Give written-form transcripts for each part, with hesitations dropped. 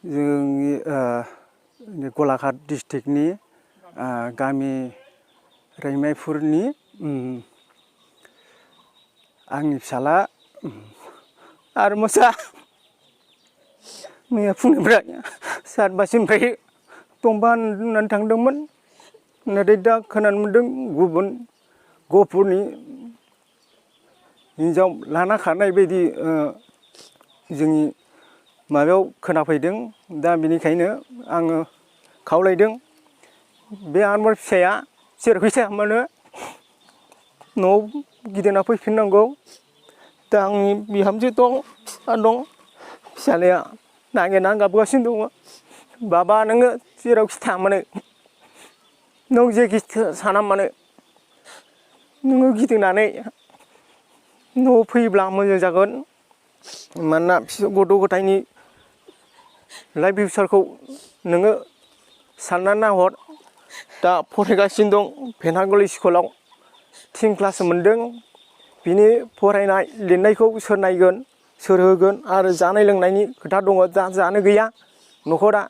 जोंनि गलाघाट डिस्ट्रिक्टनि गामि रैमाइपुरनि आंनि फिसाला आरमसा मैया फुंनिफ्राय 7 बाजिनिफ्राय दंबा होननानै थांदोंमोन। नाथाय दा खोनानो मोन्दों गुबुन गहपुरनि हिन्जाव लाना खारनाय बायदि जोंनि माबायाव खोनाफैदों। दा बेनिखायनो आङो खावलायदों बे आरमर फिसाया जेरावखि थाया मानो न'आव गिदिंना फैफिननांगौ। दा आंनि बिहामजो दं फिसालाया नागिरनानै गाबगासिनो दङ। बाबा नोङो जेरावखि थाया मानो नों जेखि साना मानो नोङो गिदिंनानै न'आव फैयोब्ला मोजां जागोन। मानोना गथ' गथायनि लाइफ फिउचारखौ नोङो साननानै नाहर। दा फरायगासिनो दं पेन्टागल स्कुलाव 3 क्लास मोनदों। बिनि फरायनाय लिरनायखौ सोर नायगोन सोर होगोन आरो जानाय लोंनायनि खोथा दङ। दा जानो गैया न'खरा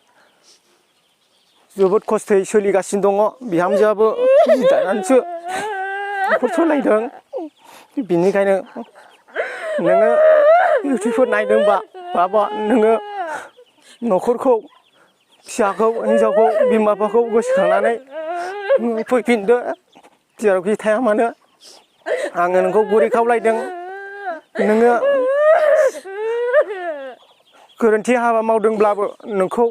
जोबोद खस्थ'यै सोलिगासिनो दङ। बिहामजोआबो दानानैसो न'खर सालायदों। बिनिखायनो नोङो इउटुबफोर नायदोंबा बाबा नोङो न'खरखौ फिसाखौ हिन्जावखौ बिमा बिफाखौ गोसोखांनानै फैफिनदो जेरावखि थाया मानो। आङो नोंखौ गुरै खावलायदों नोङो गोरोन्थि हाबा मावदोंब्लाबो नोंखौ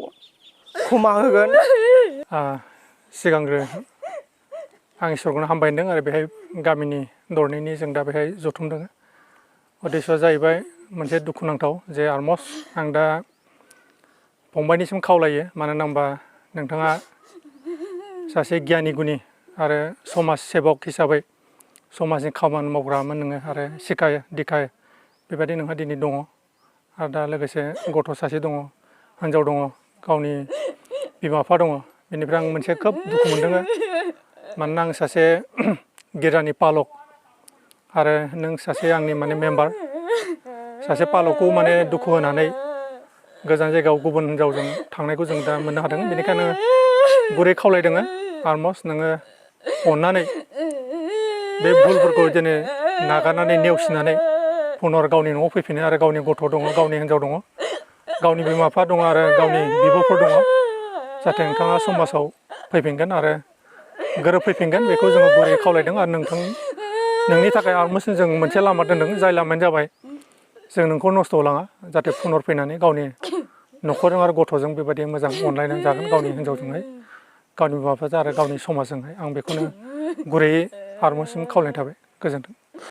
क्षमा होगोन। सिगांग्रो आं इसोरखौनो हामबायदों आरो बेहाय गामिनि दरनैनि जों दा बेहाय जथुमदों। उद्देश्यआ जाहैबाय मोनसे दुखुनांथाव जे आरमस आं दा फंबायनिसिम खावलायो। मानो होनबा नोंथाङा सासे गियानि गुनि आरो समाज सेबक हिसाबै समाजनि खामानि मावग्रामोन नोङो आरो सिखाय दिखाय बेबायदि नोंहा दिनै दङ। आरो दा लोगोसे गथ' सासे दङ हिन्जाव दङ गावनि बिमा बिफा दङ। बेनिफ्राय आं मोनसे खोब दुखु मोनदों। मानोना आं सासे गिर्जानि पालक आरो नों सासे आंनि माने मेम्बार। सासे पालकखौ माने दुखु होनानै गोजान जायगायाव गुबुन हिन्जावजों थांनायखौ जों दा मोननो हादों। बेनिखायनो गुरै खावलायदों आरमस नोङो अननानै बे भुलफोरखौ दिनै नागारनानै नेवसिनानै पुनर गावनि न'आव फैफिनो आरो गावनि गथ' दङ गावनि हिन्जाव दङ गावनि बिमा बिफा दङ आरो गावनि बिब'फोर दङ। जाहाथे नोंथाङा समाजाव फैफिनगोन आरो गोरोबफैफिनगोन बेखौ जोङो गुरै खावलायदों। आरो नोंनि थाखाय आरमस जों मोनसे लामा दोनदों। जाय लामायानो जाबाय जों नोंखौ नस्थ' लाङा जाहाथे पुनर फैनानै गावनि न'खरजों आरो गथ'जों बेबायदि मोजां अनलायनानै जागोन गावनि हिन्जावजोंहाय गावनि बिमा बिफाजों आरो गावनि समाजजोंहाय। आं बेखौनो गुरैयै आरमससिम खावलायनाय थाबाय। गोजोन्थों।